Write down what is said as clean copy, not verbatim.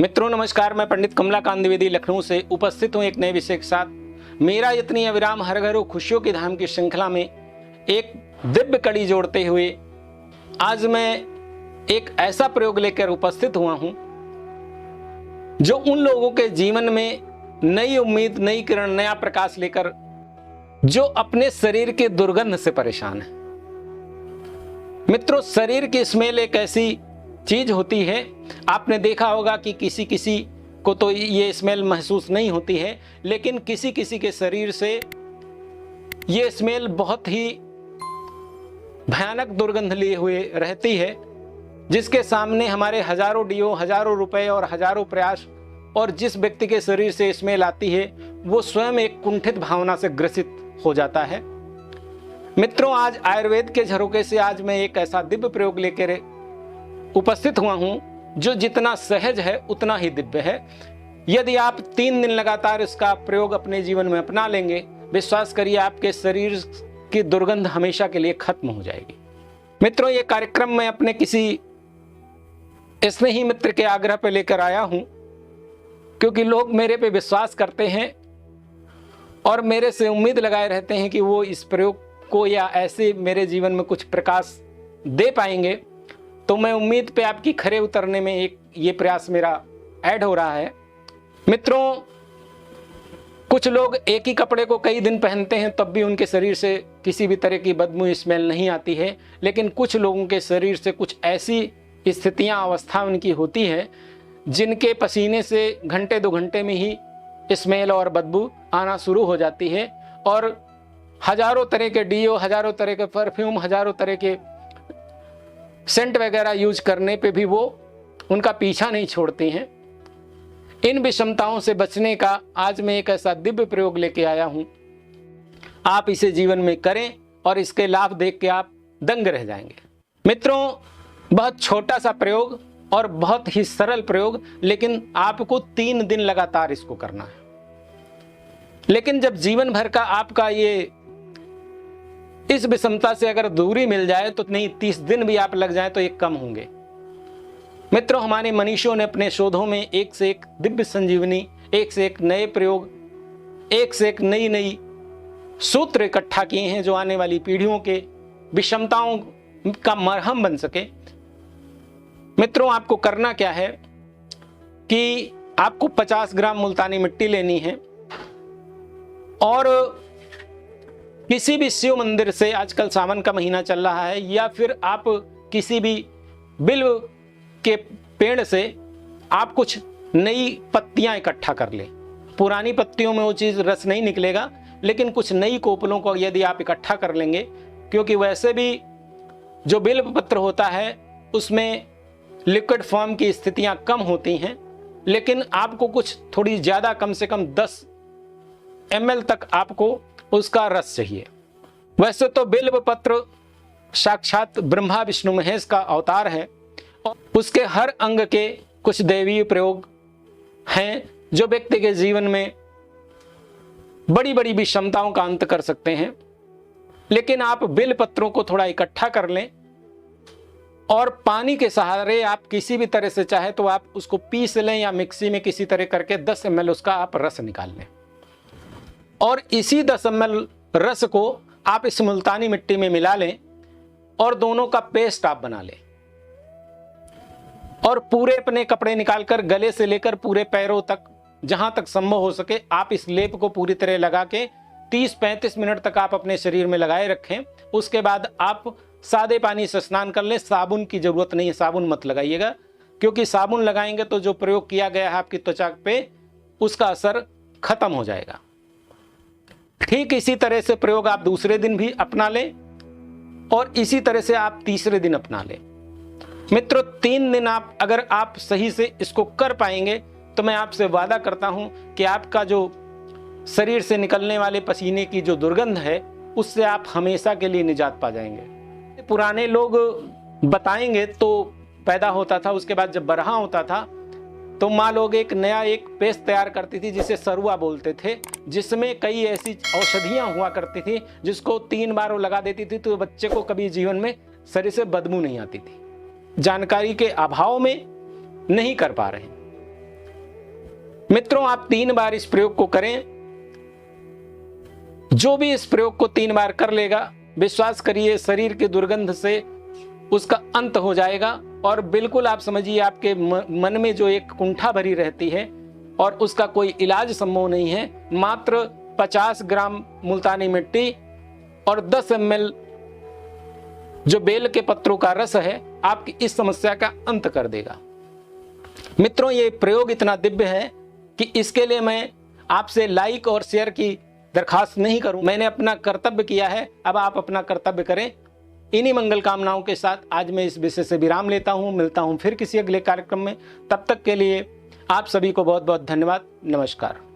मित्रों नमस्कार, मैं पंडित कमलाकांत द्विवेदी लखनऊ से उपस्थित हूँ एक नए विषय के साथ। मेरा इतनी अविराम हर घरों खुशियों की धाम की श्रृंखला में एक दिव्य कड़ी जोड़ते हुए आज मैं एक ऐसा प्रयोग लेकर उपस्थित हुआ हूँ जो उन लोगों के जीवन में नई उम्मीद, नई किरण, नया प्रकाश लेकर जो अपने शरीर के दुर्गंध से परेशान है। मित्रों, शरीर की स्मेल एक ऐसी चीज होती है, आपने देखा होगा कि किसी किसी को तो ये स्मेल महसूस नहीं होती है, लेकिन किसी किसी के शरीर से ये स्मेल बहुत ही भयानक दुर्गंध लिए हुए रहती है, जिसके सामने हमारे हजारों डियो, हजारों रुपए और हजारों प्रयास और जिस व्यक्ति के शरीर से स्मेल आती है वो स्वयं एक कुंठित भावना से ग्रसित हो जाता है। मित्रों, आज आयुर्वेद के झरोके से आज मैं एक ऐसा दिव्य प्रयोग लेकर उपस्थित हुआ हूं जो जितना सहज है उतना ही दिव्य है। यदि आप 3 दिन लगातार इसका प्रयोग अपने जीवन में अपना लेंगे, विश्वास करिए आपके शरीर की दुर्गंध हमेशा के लिए खत्म हो जाएगी। मित्रों, ये कार्यक्रम मैं अपने किसी स्नेही मित्र के आग्रह पर लेकर आया हूं, क्योंकि लोग मेरे पे विश्वास करते हैं और मेरे से उम्मीद लगाए रहते हैं कि वो इस प्रयोग को या ऐसे मेरे जीवन में कुछ प्रकाश दे पाएंगे। तो मैं उम्मीद पे आपकी खरे उतरने में एक ये प्रयास मेरा ऐड हो रहा है। मित्रों, कुछ लोग एक ही कपड़े को कई दिन पहनते हैं तब भी उनके शरीर से किसी भी तरह की बदबू, स्मेल नहीं आती है, लेकिन कुछ लोगों के शरीर से कुछ ऐसी स्थितियां, अवस्था उनकी होती है जिनके पसीने से घंटे 2 घंटे में ही स्मेल और बदबू आना शुरू हो जाती है और हजारों तरह के डीओ, हजारों तरह के परफ्यूम, हजारों तरह के सेंट वगैरह यूज करने पे भी वो उनका पीछा नहीं छोड़ती हैं। इन विषमताओं से बचने का आज मैं एक ऐसा दिव्य प्रयोग लेके आया हूं। आप इसे जीवन में करें और इसके लाभ देख के आप दंग रह जाएंगे। मित्रों, बहुत छोटा सा प्रयोग और बहुत ही सरल प्रयोग, लेकिन आपको 3 दिन लगातार इसको करना है। लेकिन जब जीवन भर का आपका ये इस विषमता से अगर दूरी मिल जाए तो नहीं, 30 दिन भी आप लग जाए तो ये कम होंगे। मित्रों, हमारे मनीषियों ने अपने शोधों में एक से एक दिव्य संजीवनी, एक से एक नए प्रयोग, एक से एक नई नई सूत्र इकट्ठा किए हैं जो आने वाली पीढ़ियों के विषमताओं का मरहम बन सके। मित्रों, आपको करना क्या है कि आपको 50 ग्राम मुल्तानी मिट्टी लेनी है और किसी भी शिव मंदिर से, आजकल सावन का महीना चल रहा है, या फिर आप किसी भी बिल्व के पेड़ से आप कुछ नई पत्तियां इकट्ठा कर लें। पुरानी पत्तियों में वो चीज़ रस नहीं निकलेगा, लेकिन कुछ नई कोपलों को यदि आप इकट्ठा कर लेंगे, क्योंकि वैसे भी जो बिल्व पत्र होता है उसमें लिक्विड फॉर्म की स्थितियां कम होती हैं, लेकिन आपको कुछ थोड़ी ज़्यादा, कम से कम 10 ml तक आपको उसका रस चाहिए। वैसे तो बिल्व पत्र साक्षात ब्रह्मा विष्णु महेश का अवतार है और उसके हर अंग के कुछ दैवीय प्रयोग हैं जो व्यक्ति के जीवन में बड़ी बड़ी विषमताओं का अंत कर सकते हैं। लेकिन आप बिल्व पत्रों को थोड़ा इकट्ठा कर लें और पानी के सहारे आप किसी भी तरह से चाहे तो आप उसको पीस लें या मिक्सी में किसी तरह करके 10 ml उसका आप रस निकाल लें और इसी 10 ml रस को आप इस मुल्तानी मिट्टी में मिला लें और दोनों का पेस्ट आप बना लें और पूरे अपने कपड़े निकालकर गले से लेकर पूरे पैरों तक, जहां तक संभव हो सके, आप इस लेप को पूरी तरह लगा के 30-35 मिनट तक आप अपने शरीर में लगाए रखें। उसके बाद आप सादे पानी से स्नान कर लें। साबुन की जरूरत नहीं है, साबुन मत लगाइएगा, क्योंकि साबुन लगाएंगे तो जो प्रयोग किया गया है आपकी त्वचा पे उसका असर खत्म हो जाएगा। ठीक इसी तरह से प्रयोग आप दूसरे दिन भी अपना लें और इसी तरह से आप तीसरे दिन अपना लें। मित्रों, 3 दिन अगर आप सही से इसको कर पाएंगे तो मैं आपसे वादा करता हूं कि आपका जो शरीर से निकलने वाले पसीने की जो दुर्गंध है उससे आप हमेशा के लिए निजात पा जाएंगे। पुराने लोग बताएंगे तो पैदा होता था, उसके बाद जब बरहा होता था तो माँ लोग एक नया पेस्ट तैयार करती थी जिसे सरुआ बोलते थे, जिसमें कई ऐसी औषधियाँ हुआ करती थी जिसको 3 बार वो लगा देती थी तो बच्चे को कभी जीवन में शरीर से बदबू नहीं आती थी। जानकारी के अभाव में नहीं कर पा रहे हैं। मित्रों, आप 3 बार इस प्रयोग को करें। जो भी इस प्रयोग को 3 बार कर लेगा, विश्वास करिए शरीर की दुर्गंध से उसका अंत हो जाएगा। और बिल्कुल आप समझिए, आपके मन में जो एक कुंठा भरी रहती है और उसका कोई इलाज संभव नहीं है, मात्र 50 ग्राम मुल्तानी मिट्टी और 10 ml जो बेल के पत्रों का रस है, आपकी इस समस्या का अंत कर देगा। मित्रों, ये प्रयोग इतना दिव्य है कि इसके लिए मैं आपसे लाइक और शेयर की दरखास्त नहीं करूं। मैंने अपना कर्तव्य किया है, अब आप अपना कर्तव्य करें। इन्हीं मंगल कामनाओं के साथ आज मैं इस विषय से विराम लेता हूं। मिलता हूं फिर किसी अगले कार्यक्रम में। तब तक के लिए आप सभी को बहुत बहुत धन्यवाद। नमस्कार।